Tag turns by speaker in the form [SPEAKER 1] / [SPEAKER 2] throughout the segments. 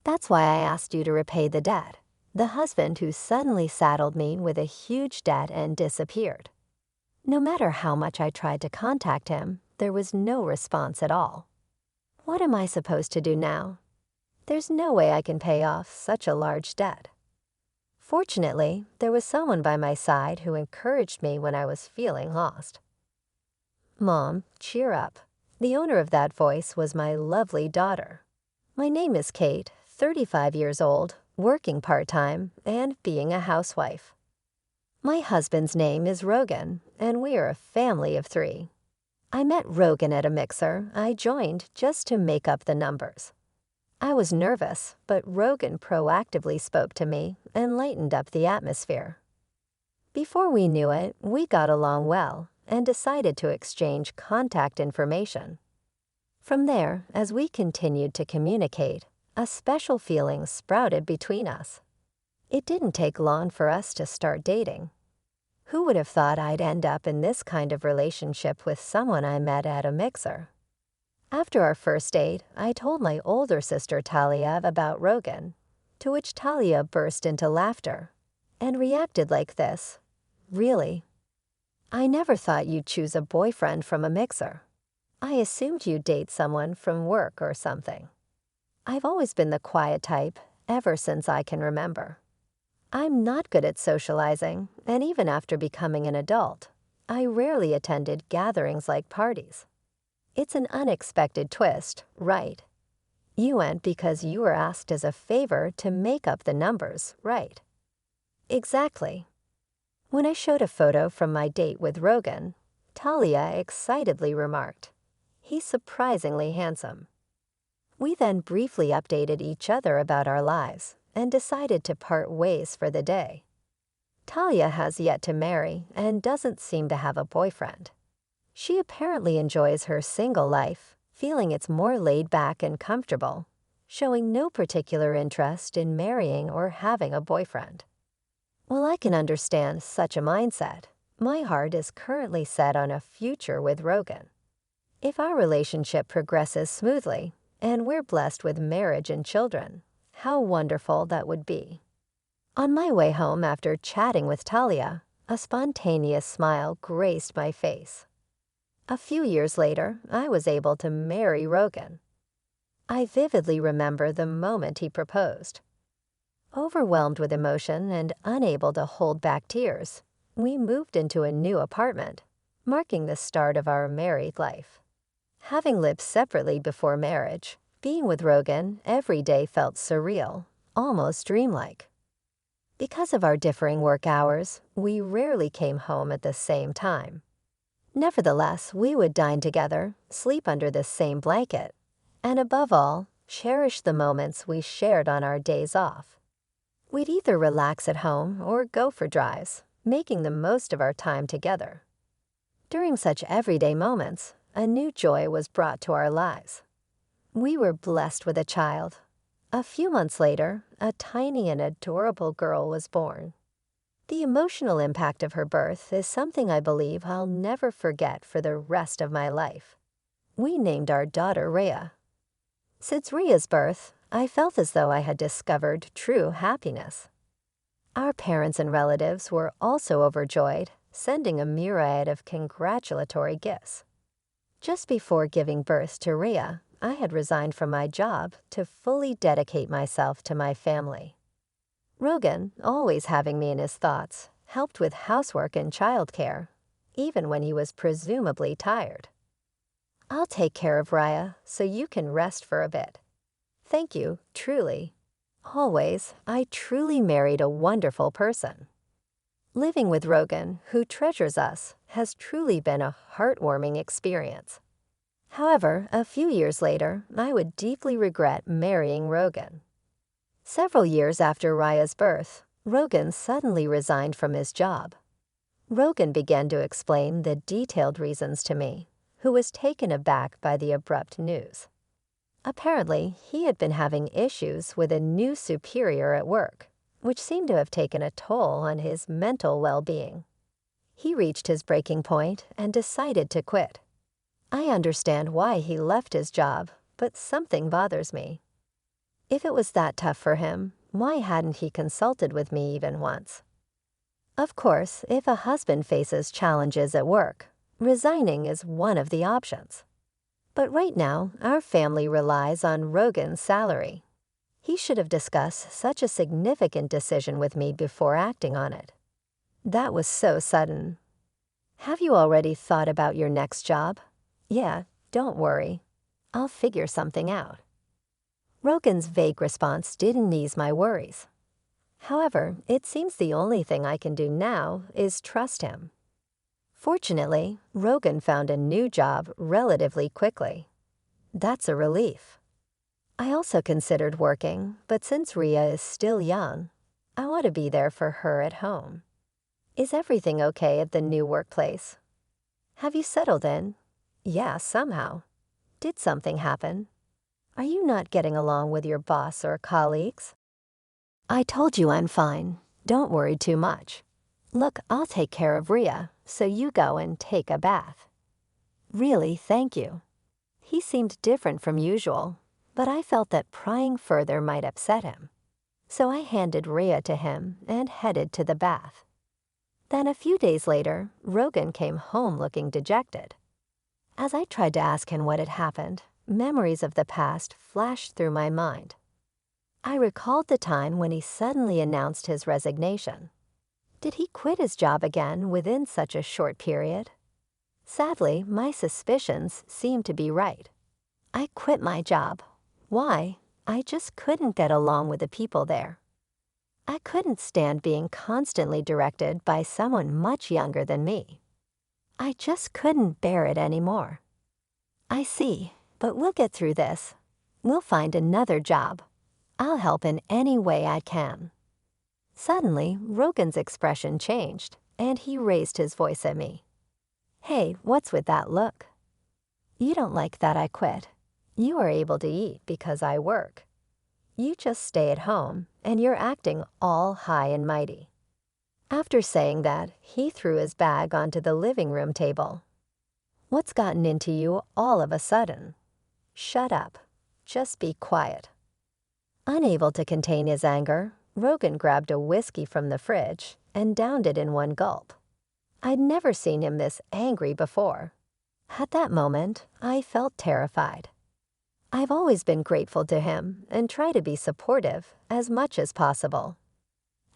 [SPEAKER 1] That's why I asked you to repay the debt. The husband who suddenly saddled me with a huge debt and disappeared. No matter how much I tried to contact him, there was no response at all. What am I supposed to do now? There's no way I can pay off such a large debt. Fortunately, there was someone by my side who encouraged me when I was feeling lost. Mom, cheer up. The owner of that voice was my lovely daughter. My name is Kate, 35 years old, working part-time, and being a housewife. My husband's name is Rogan, and we are a family of 3. I met Rogan at a mixer I joined just to make up the numbers. I was nervous, but Rogan proactively spoke to me and lightened up the atmosphere. Before we knew it, we got along well and decided to exchange contact information. From there, as we continued to communicate, a special feeling sprouted between us. It didn't take long for us to start dating. Who would have thought I'd end up in this kind of relationship with someone I met at a mixer? After our first date, I told my older sister Talia about Rogan, to which Talia burst into laughter and reacted like this. Really? I never thought you'd choose a boyfriend from a mixer. I assumed you'd date someone from work or something. I've always been the quiet type ever since I can remember. I'm not good at socializing, and even after becoming an adult, I rarely attended gatherings like parties. It's an unexpected twist, right? You went because you were asked as a favor to make up the numbers, right? Exactly. When I showed a photo from my date with Rogan, Talia excitedly remarked, "He's surprisingly handsome." We then briefly updated each other about our lives and decided to part ways for the day. Talia has yet to marry and doesn't seem to have a boyfriend. She apparently enjoys her single life, feeling it's more laid back and comfortable, showing no particular interest in marrying or having a boyfriend. While I can understand such a mindset, my heart is currently set on a future with Rogan. If our relationship progresses smoothly, and we're blessed with marriage and children, how wonderful that would be. On my way home after chatting with Talia, a spontaneous smile graced my face. A few years later, I was able to marry Rogan. I vividly remember the moment he proposed. Overwhelmed with emotion and unable to hold back tears, we moved into a new apartment, marking the start of our married life. Having lived separately before marriage, being with Rogan every day felt surreal, almost dreamlike. Because of our differing work hours, we rarely came home at the same time. Nevertheless, we would dine together, sleep under the same blanket, and above all, cherish the moments we shared on our days off. We'd either relax at home or go for drives, making the most of our time together. During such everyday moments, a new joy was brought to our lives. We were blessed with a child. A few months later, a tiny and adorable girl was born. The emotional impact of her birth is something I believe I'll never forget for the rest of my life. We named our daughter Rhea. Since Rhea's birth, I felt as though I had discovered true happiness. Our parents and relatives were also overjoyed, sending a myriad of congratulatory gifts. Just before giving birth to Rhea, I had resigned from my job to fully dedicate myself to my family. Rogan, always having me in his thoughts, helped with housework and childcare, even when he was presumably tired. I'll take care of Rhea so you can rest for a bit. Thank you, truly. Always, I truly married a wonderful person. Living with Rogan, who treasures us, has truly been a heartwarming experience. However, a few years later, I would deeply regret marrying Rogan. Several years after Rhea's birth, Rogan suddenly resigned from his job. Rogan began to explain the detailed reasons to me, who was taken aback by the abrupt news. Apparently, he had been having issues with a new superior at work, which seemed to have taken a toll on his mental well-being. He reached his breaking point and decided to quit. I understand why he left his job, but something bothers me. If it was that tough for him, why hadn't he consulted with me even once? Of course, if a husband faces challenges at work, resigning is one of the options. But right now, our family relies on Rogan's salary. He should have discussed such a significant decision with me before acting on it. That was so sudden. Have you already thought about your next job? Yeah, don't worry. I'll figure something out. Rogan's vague response didn't ease my worries. However, it seems the only thing I can do now is trust him. Fortunately, Rogan found a new job relatively quickly. That's a relief. I also considered working, but since Rhea is still young, I want to be there for her at home. Is everything okay at the new workplace? Have you settled in? Yeah, somehow. Did something happen? Are you not getting along with your boss or colleagues? I told you I'm fine. Don't worry too much. Look, I'll take care of Rhea, so you go and take a bath. Really, thank you. He seemed different from usual, but I felt that prying further might upset him. So I handed Rhea to him and headed to the bath. Then a few days later, Rogan came home looking dejected. As I tried to ask him what had happened, memories of the past flashed through my mind. I recalled the time when he suddenly announced his resignation. Did he quit his job again within such a short period? Sadly, my suspicions seemed to be right. I quit my job. Why? I just couldn't get along with the people there. I couldn't stand being constantly directed by someone much younger than me. I just couldn't bear it anymore. I see, but we'll get through this. We'll find another job. I'll help in any way I can. Suddenly, Rogan's expression changed, and he raised his voice at me. Hey, what's with that look? You don't like that I quit. You are able to eat because I work. You just stay at home, and you're acting all high and mighty. After saying that, he threw his bag onto the living room table. What's gotten into you all of a sudden? Shut up. Just be quiet. Unable to contain his anger, Rogan grabbed a whiskey from the fridge and downed it in one gulp. I'd never seen him this angry before. At that moment, I felt terrified. I've always been grateful to him and try to be supportive as much as possible.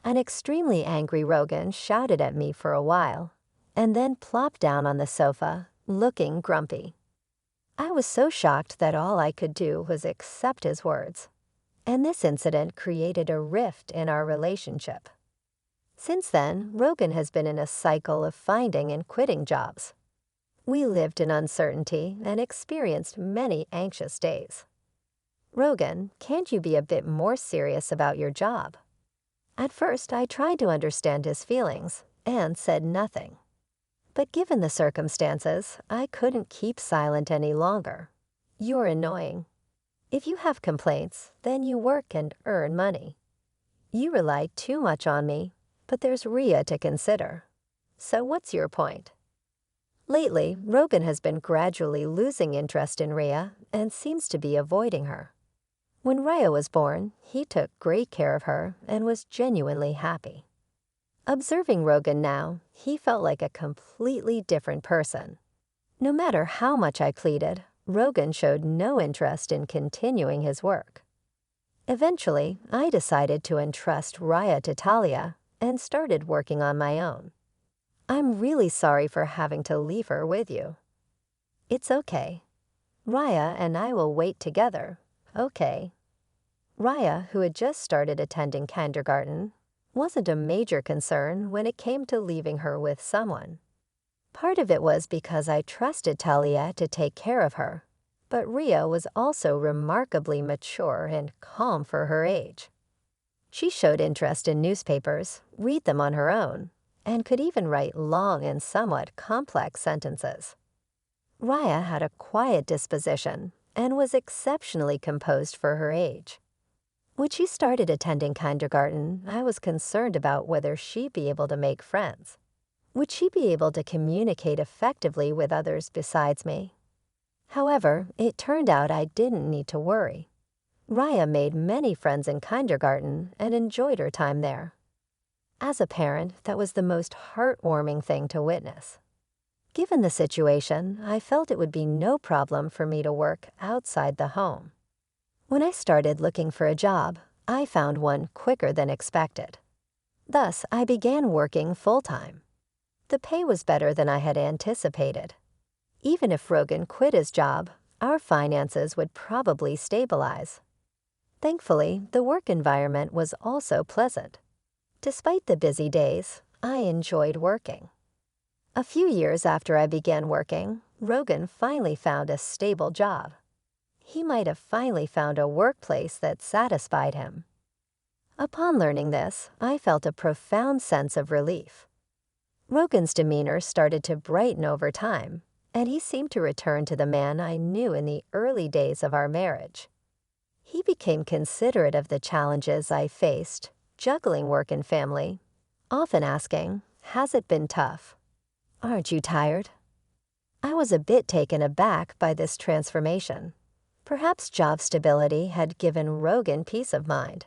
[SPEAKER 1] An extremely angry Rogan shouted at me for a while and then plopped down on the sofa, looking grumpy. I was so shocked that all I could do was accept his words, and this incident created a rift in our relationship. Since then, Rogan has been in a cycle of finding and quitting jobs. We lived in uncertainty and experienced many anxious days. Rogan, can't you be a bit more serious about your job? At first, I tried to understand his feelings and said nothing. But given the circumstances, I couldn't keep silent any longer. You're annoying. If you have complaints, then you work and earn money. You rely too much on me, but there's Rhea to consider. So what's your point? Lately, Rogan has been gradually losing interest in Rhea and seems to be avoiding her. When Rhea was born, he took great care of her and was genuinely happy. Observing Rogan now, he felt like a completely different person. No matter how much I pleaded, Rogan showed no interest in continuing his work. Eventually, I decided to entrust Rhea to Talia and started working on my own. I'm really sorry for having to leave her with you. It's okay. Rhea and I will wait together, okay? Rhea, who had just started attending kindergarten, wasn't a major concern when it came to leaving her with someone. Part of it was because I trusted Talia to take care of her, but Rhea was also remarkably mature and calm for her age. She showed interest in newspapers, read them on her own, and could even write long and somewhat complex sentences. Rhea had a quiet disposition and was exceptionally composed for her age. When she started attending kindergarten, I was concerned about whether she'd be able to make friends. Would she be able to communicate effectively with others besides me? However, it turned out I didn't need to worry. Raya made many friends in kindergarten and enjoyed her time there. As a parent, that was the most heartwarming thing to witness. Given the situation, I felt it would be no problem for me to work outside the home. When I started looking for a job, I found one quicker than expected. Thus, I began working full-time. The pay was better than I had anticipated. Even if Rogan quit his job, our finances would probably stabilize. Thankfully, the work environment was also pleasant. Despite the busy days, I enjoyed working. A few years after I began working, Rogan finally found a stable job. He might have finally found a workplace that satisfied him. Upon learning this, I felt a profound sense of relief. Rogan's demeanor started to brighten over time, and he seemed to return to the man I knew in the early days of our marriage. He became considerate of the challenges I faced, juggling work and family, often asking, "Has it been tough? Aren't you tired?" I was a bit taken aback by this transformation. Perhaps job stability had given Rogan peace of mind.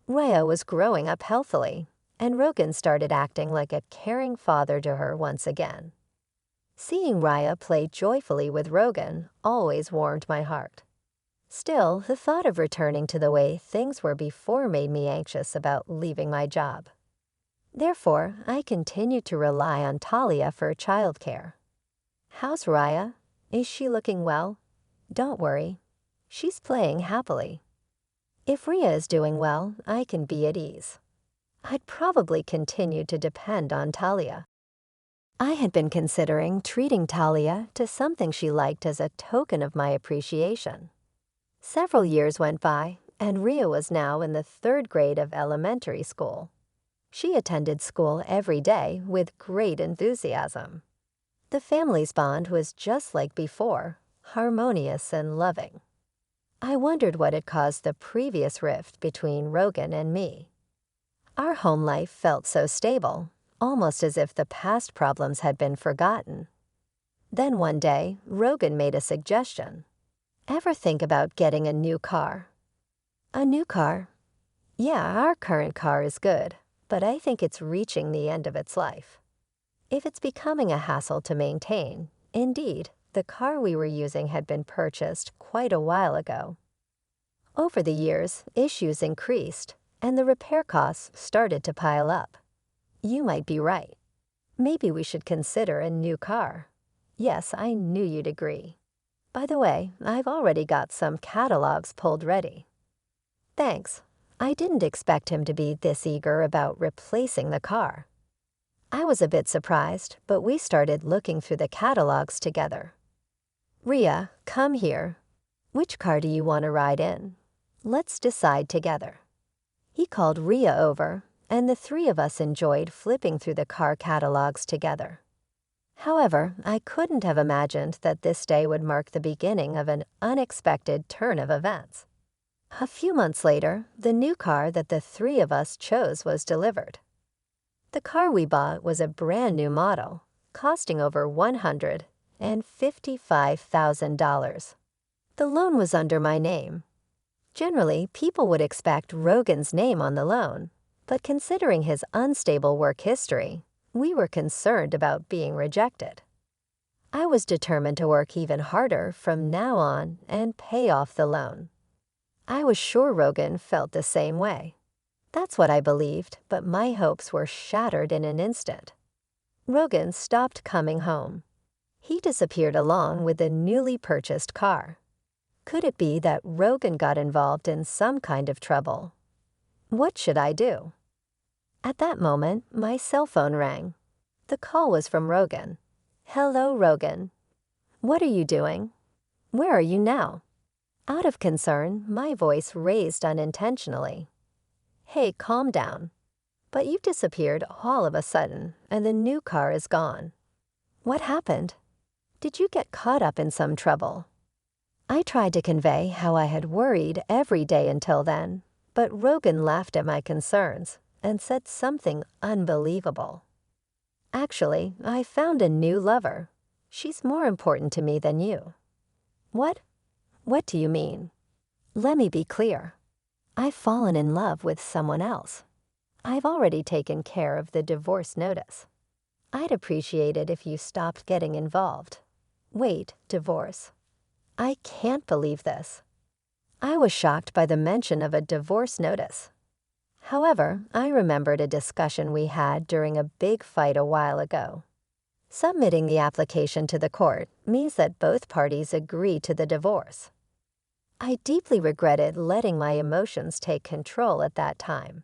[SPEAKER 1] Rhea was growing up healthily, and Rogan started acting like a caring father to her once again. Seeing Rhea play joyfully with Rogan always warmed my heart. Still, the thought of returning to the way things were before made me anxious about leaving my job. Therefore, I continued to rely on Talia for childcare. "How's Rhea? Is she looking well?" "Don't worry. She's playing happily." If Rhea is doing well, I can be at ease. I'd probably continue to depend on Talia. I had been considering treating Talia to something she liked as a token of my appreciation. Several years went by, and Rhea was now in the 3rd grade of elementary school. She attended school every day with great enthusiasm. The family's bond was just like before, harmonious and loving. I wondered what had caused the previous rift between Rogan and me. Our home life felt so stable, almost as if the past problems had been forgotten. Then one day, Rogan made a suggestion. "Ever think about getting a new car?" "A new car?" "Yeah, our current car is good, but I think it's reaching the end of its life. If it's becoming a hassle to maintain, indeed, the car we were using had been purchased quite a while ago. Over the years, issues increased, and the repair costs started to pile up. You might be right. Maybe we should consider a new car." "Yes, I knew you'd agree. By the way, I've already got some catalogs pulled ready." "Thanks. I didn't expect him to be this eager about replacing the car." I was a bit surprised, but we started looking through the catalogs together. "Rhea, come here. Which car do you want to ride in? Let's decide together." He called Rhea over, and the 3 of us enjoyed flipping through the car catalogs together. However, I couldn't have imagined that this day would mark the beginning of an unexpected turn of events. A few months later, the new car that the 3 of us chose was delivered. The car we bought was a brand new model, costing over $155,000. The loan was under my name. Generally, people would expect Rogan's name on the loan, but considering his unstable work history, we were concerned about being rejected. I was determined to work even harder from now on and pay off the loan. I was sure Rogan felt the same way. That's what I believed, but my hopes were shattered in an instant. Rogan stopped coming home. He disappeared along with the newly purchased car. Could it be that Rogan got involved in some kind of trouble? What should I do? At that moment, my cell phone rang. The call was from Rogan. "Hello, Rogan. What are you doing? Where are you now?" Out of concern, my voice raised unintentionally. "Hey, calm down. But you disappeared all of a sudden, and the new car is gone. What happened? Did you get caught up in some trouble?" I tried to convey how I had worried every day until then, but Rogan laughed at my concerns and said something unbelievable. "Actually, I found a new lover. She's more important to me than you." "What? What do you mean?" Let me be clear. I've fallen in love with someone else. I've already taken care of the divorce notice. I'd appreciate it if you stopped getting involved. Wait, divorce. I can't believe this. I was shocked by the mention of a divorce notice. However, I remembered a discussion we had during a big fight a while ago. Submitting the application to the court means that both parties agree to the divorce. I deeply regretted letting my emotions take control at that time.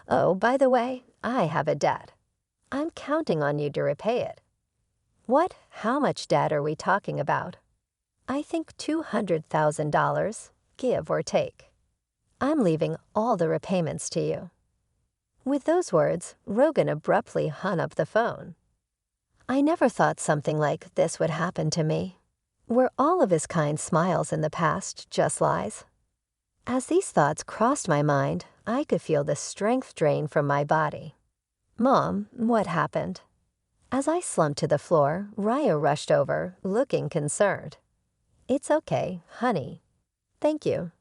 [SPEAKER 1] Oh, by the way, I have a debt. I'm counting on you to repay it. What? How much debt are we talking about? I think $200,000, give or take. I'm leaving all the repayments to you. With those words, Rogan abruptly hung up the phone. I never thought something like this would happen to me. Were all of his kind smiles in the past just lies? As these thoughts crossed my mind, I could feel the strength drain from my body. Mom, what happened? As I slumped to the floor, Raya rushed over, looking concerned. It's okay, honey. Thank you.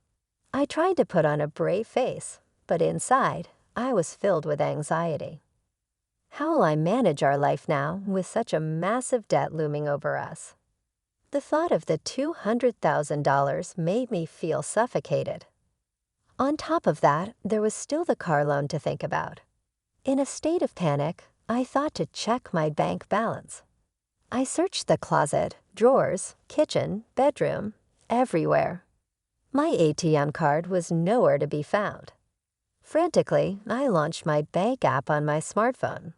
[SPEAKER 1] I tried to put on a brave face, but inside, I was filled with anxiety. How will I manage our life now with such a massive debt looming over us? The thought of the $200,000 made me feel suffocated. On top of that, there was still the car loan to think about. In a state of panic, I thought to check my bank balance. I searched the closet, drawers, kitchen, bedroom, everywhere. My ATM card was nowhere to be found. Frantically, I launched my bank app on my smartphone.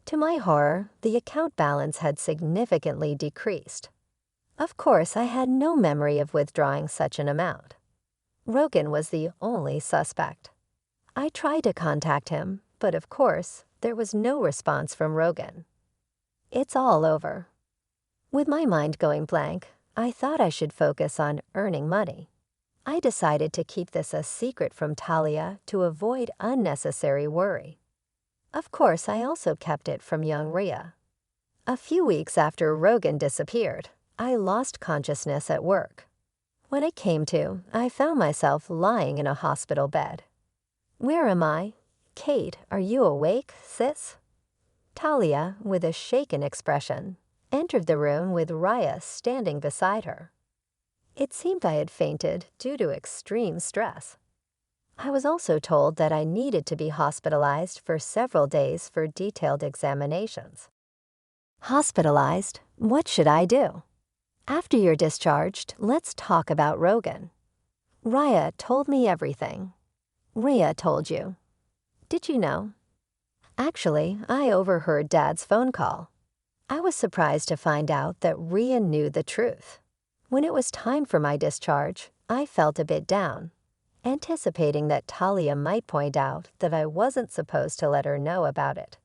[SPEAKER 1] To my horror, the account balance had significantly decreased. Of course, I had no memory of withdrawing such an amount. Rogan was the only suspect. I tried to contact him, but of course, there was no response from Rogan. It's all over. With my mind going blank, I thought I should focus on earning money. I decided to keep this a secret from Talia to avoid unnecessary worry. Of course, I also kept it from young Rhea. A few weeks after Rogan disappeared, I lost consciousness at work. When I came to, I found myself lying in a hospital bed. Where am I? Kate, are you awake, sis? Talia, with a shaken expression, entered the room with Raya standing beside her. It seemed I had fainted due to extreme stress. I was also told that I needed to be hospitalized for several days for detailed examinations. Hospitalized? What should I do? After you're discharged, let's talk about Rogan. Raya told me everything. Rhea told you. Did you know? Actually, I overheard Dad's phone call. I was surprised to find out that Rhea knew the truth. When it was time for my discharge, I felt a bit down, anticipating that Talia might point out that I wasn't supposed to let her know about it.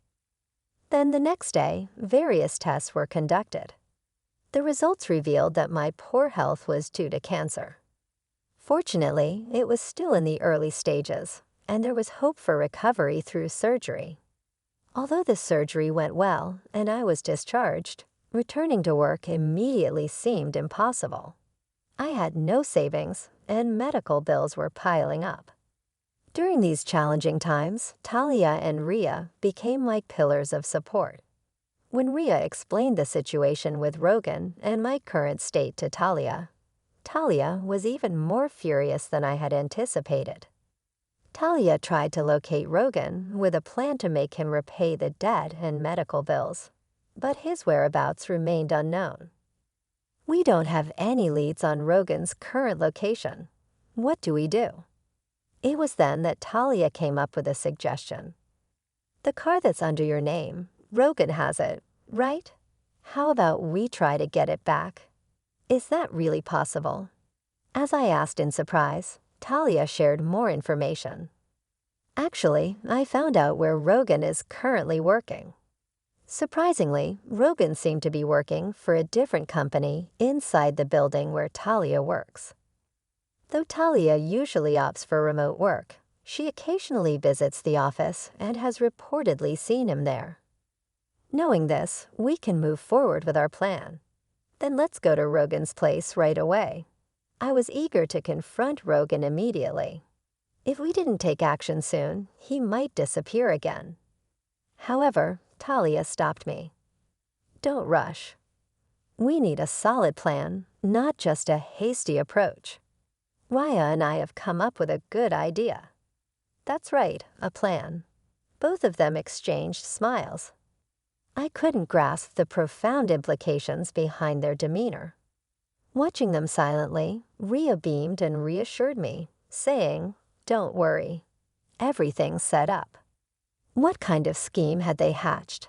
[SPEAKER 1] Then the next day, various tests were conducted. The results revealed that my poor health was due to cancer. Fortunately, it was still in the early stages, and there was hope for recovery through surgery. Although the surgery went well and I was discharged, returning to work immediately seemed impossible. I had no savings, and medical bills were piling up. During these challenging times, Talia and Rhea became like pillars of support. When Rhea explained the situation with Rogan and my current state to Talia, Talia was even more furious than I had anticipated. Talia tried to locate Rogan with a plan to make him repay the debt and medical bills, but his whereabouts remained unknown. We don't have any leads on Rogan's current location. What do we do? It was then that Talia came up with a suggestion. The car that's under your name, Rogan has it, right? How about we try to get it back? Is that really possible? As I asked in surprise, Talia shared more information. Actually, I found out where Rogan is currently working. Surprisingly, Rogan seemed to be working for a different company inside the building where Talia works. Though Talia usually opts for remote work, she occasionally visits the office and has reportedly seen him there. Knowing this, we can move forward with our plan. Then let's go to Rogan's place right away. I was eager to confront Rogan immediately. If we didn't take action soon, he might disappear again. However, Talia stopped me. Don't rush. We need a solid plan, not just a hasty approach. Raya and I have come up with a good idea. That's right, a plan. Both of them exchanged smiles. I couldn't grasp the profound implications behind their demeanor. Watching them silently, Rhea beamed and reassured me, saying, "Don't worry. Everything's set up." What kind of scheme had they hatched?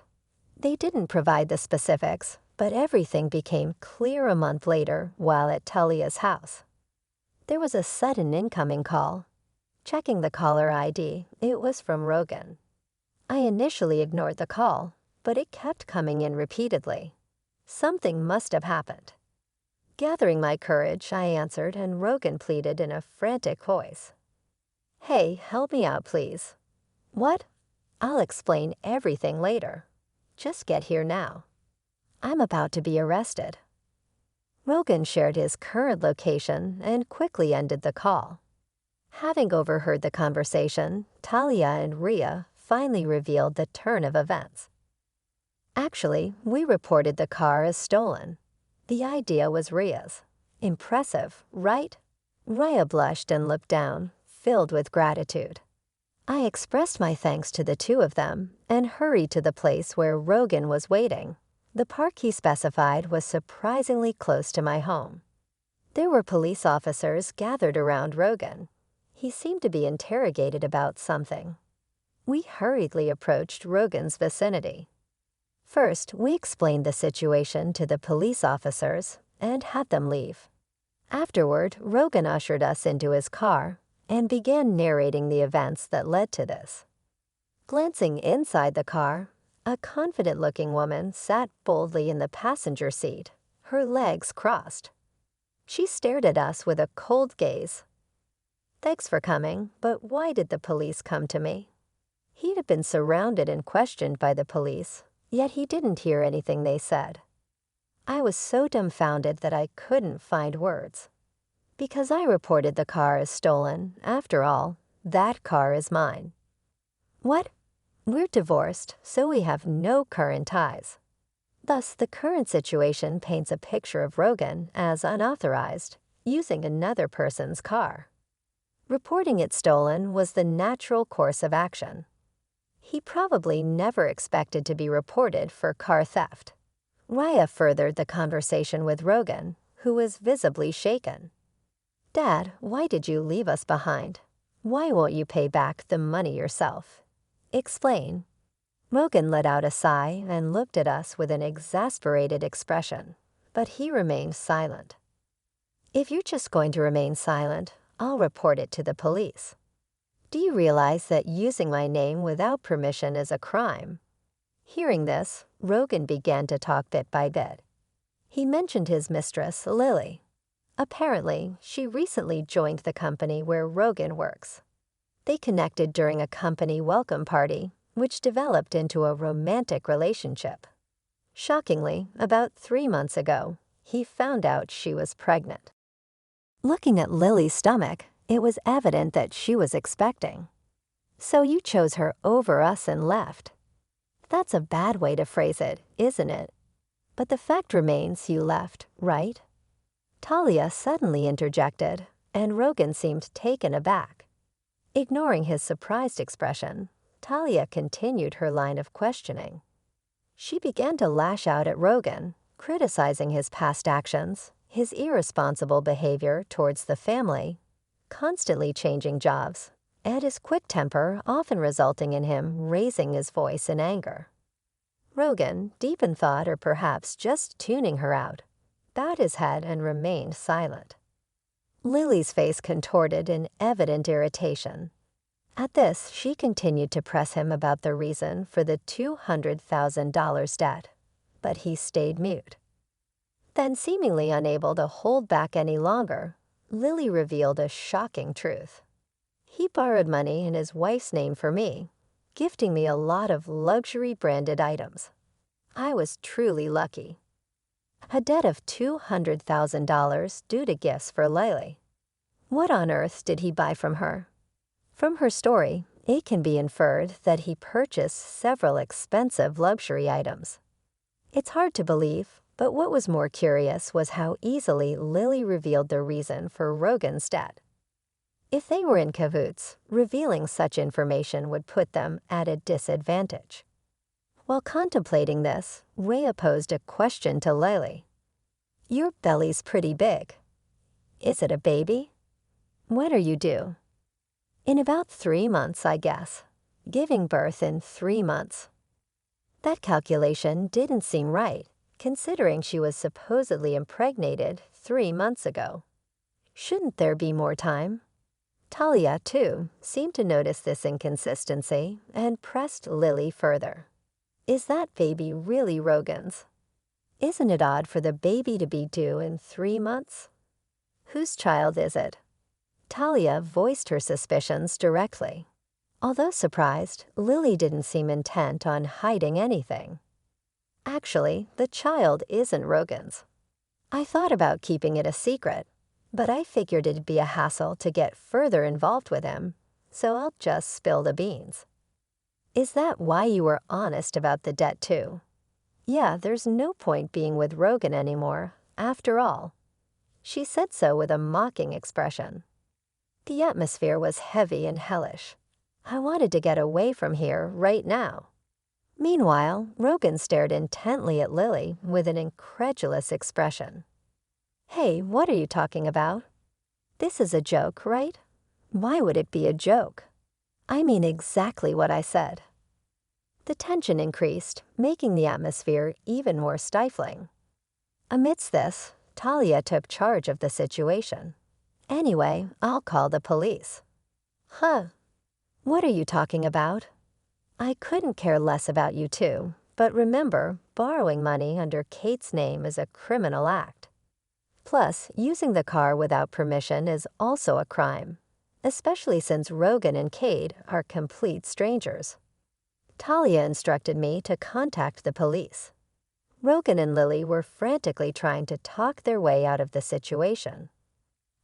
[SPEAKER 1] They didn't provide the specifics, but everything became clear a month later while at Talia's house. There was a sudden incoming call. Checking the caller ID, it was from Rogan. I initially ignored the call, but it kept coming in repeatedly. Something must have happened. Gathering my courage, I answered, and Rogan pleaded in a frantic voice. "Hey, help me out, please." "What?" "I'll explain everything later. Just get here now. I'm about to be arrested." Rogan shared his current location and quickly ended the call. Having overheard the conversation, Talia and Rhea finally revealed the turn of events. Actually, we reported the car as stolen. The idea was Rhea's. Impressive, right? Rhea blushed and looked down, filled with gratitude. I expressed my thanks to the two of them and hurried to the place where Rogan was waiting. The park he specified was surprisingly close to my home. There were police officers gathered around Rogan. He seemed to be interrogated about something. We hurriedly approached Rogan's vicinity. First, we explained the situation to the police officers and had them leave. Afterward, Rogan ushered us into his car and began narrating the events that led to this. Glancing inside the car, a confident-looking woman sat boldly in the passenger seat, her legs crossed. She stared at us with a cold gaze. "Thanks for coming, but why did the police come to me?" He had been surrounded and questioned by the police, yet he didn't hear anything they said. I was so dumbfounded that I couldn't find words. Because I reported the car as stolen, after all, that car is mine. What? We're divorced, so we have no current ties. Thus, the current situation paints a picture of Rogan as unauthorized, using another person's car. Reporting it stolen was the natural course of action. He probably never expected to be reported for car theft. Raya furthered the conversation with Rogan, who was visibly shaken. "Dad, why did you leave us behind? Why won't you pay back the money yourself? Explain." Rogan let out a sigh and looked at us with an exasperated expression, but he remained silent. "If you're just going to remain silent, I'll report it to the police. Do you realize that using my name without permission is a crime?" Hearing this, Rogan began to talk bit by bit. He mentioned his mistress, Lily. Apparently, she recently joined the company where Rogan works. They connected during a company welcome party, which developed into a romantic relationship. Shockingly, about 3 months ago, he found out she was pregnant. Looking at Lily's stomach, it was evident that she was expecting. "So you chose her over us and left." That's a bad way to phrase it, isn't it? But the fact remains you left, right? Talia suddenly interjected, and Rogan seemed taken aback. Ignoring his surprised expression, Talia continued her line of questioning. She began to lash out at Rogan, criticizing his past actions, his irresponsible behavior towards the family, constantly changing jobs, and his quick temper often resulting in him raising his voice in anger. Rogan, deep in thought or perhaps just tuning her out, bowed his head and remained silent. Lily's face contorted in evident irritation. At this, she continued to press him about the reason for the $200,000 debt, but he stayed mute. Then, seemingly unable to hold back any longer, Lily revealed a shocking truth. He borrowed money in his wife's name for me, gifting me a lot of luxury branded items. I was truly lucky. A debt of $200,000 due to gifts for Lily. What on earth did he buy from her? From her story, it can be inferred that he purchased several expensive luxury items. It's hard to believe, but what was more curious was how easily Lily revealed the reason for Rogan's debt. If they were in cahoots, revealing such information would put them at a disadvantage. While contemplating this, Rhea posed a question to Lily. "Your belly's pretty big. Is it a baby? When are you due?" "In about 3 months, I guess. Giving birth in 3 months." That calculation didn't seem right, considering she was supposedly impregnated 3 months ago. Shouldn't there be more time? Talia, too, seemed to notice this inconsistency and pressed Lily further. "Is that baby really Rogan's? Isn't it odd for the baby to be due in 3 months? Whose child is it?" Talia voiced her suspicions directly. Although surprised, Lily didn't seem intent on hiding anything. "Actually, the child isn't Rogan's. I thought about keeping it a secret, but I figured it'd be a hassle to get further involved with him, so I'll just spill the beans." "Is that why you were honest about the debt too?" "Yeah, there's no point being with Rogan anymore, after all." She said so with a mocking expression. The atmosphere was heavy and hellish. I wanted to get away from here right now. Meanwhile, Rogan stared intently at Lily with an incredulous expression. "Hey, what are you talking about? This is a joke, right?" "Why would it be a joke?" "I mean exactly what I said." The tension increased, making the atmosphere even more stifling. Amidst this, Talia took charge of the situation. "Anyway, I'll call the police." "Huh? What are you talking about?" "I couldn't care less about you too, but remember, borrowing money under Kate's name is a criminal act. Plus, using the car without permission is also a crime, especially since Rogan and Kate are complete strangers." Talia instructed me to contact the police. Rogan and Lily were frantically trying to talk their way out of the situation.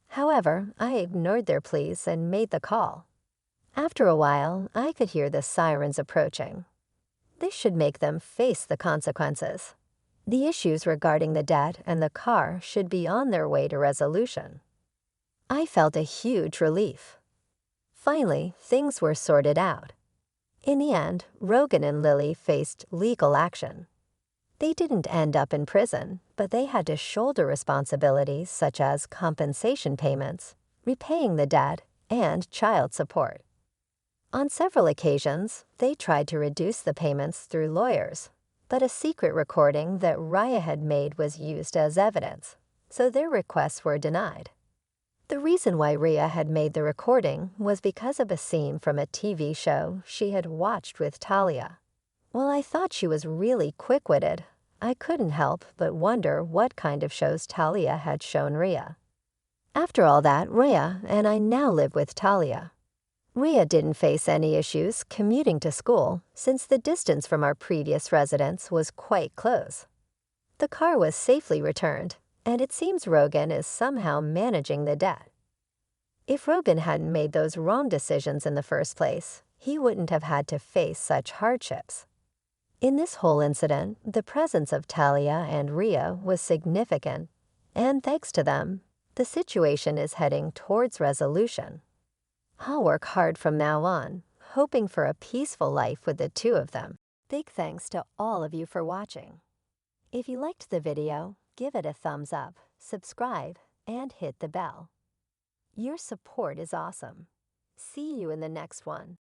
[SPEAKER 1] However, I ignored their pleas and made the call. After a while, I could hear the sirens approaching. This should make them face the consequences. The issues regarding the debt and the car should be on their way to resolution. I felt a huge relief. Finally, things were sorted out. In the end, Rogan and Lily faced legal action. They didn't end up in prison, but they had to shoulder responsibilities such as compensation payments, repaying the debt, and child support. On several occasions, they tried to reduce the payments through lawyers, but a secret recording that Raya had made was used as evidence, so their requests were denied. The reason why Rhea had made the recording was because of a scene from a TV show she had watched with Talia. While I thought she was really quick-witted, I couldn't help but wonder what kind of shows Talia had shown Rhea. After all that, Rhea and I now live with Talia. Rhea didn't face any issues commuting to school since the distance from our previous residence was quite close. The car was safely returned, and it seems Rogan is somehow managing the debt. If Rogan hadn't made those wrong decisions in the first place, he wouldn't have had to face such hardships. In this whole incident, the presence of Talia and Rhea was significant, and thanks to them, the situation is heading towards resolution. I'll work hard from now on, hoping for a peaceful life with the two of them. Big thanks to all of you for watching. If you liked the video, give it a thumbs up, subscribe, and hit the bell. Your support is awesome. See you in the next one.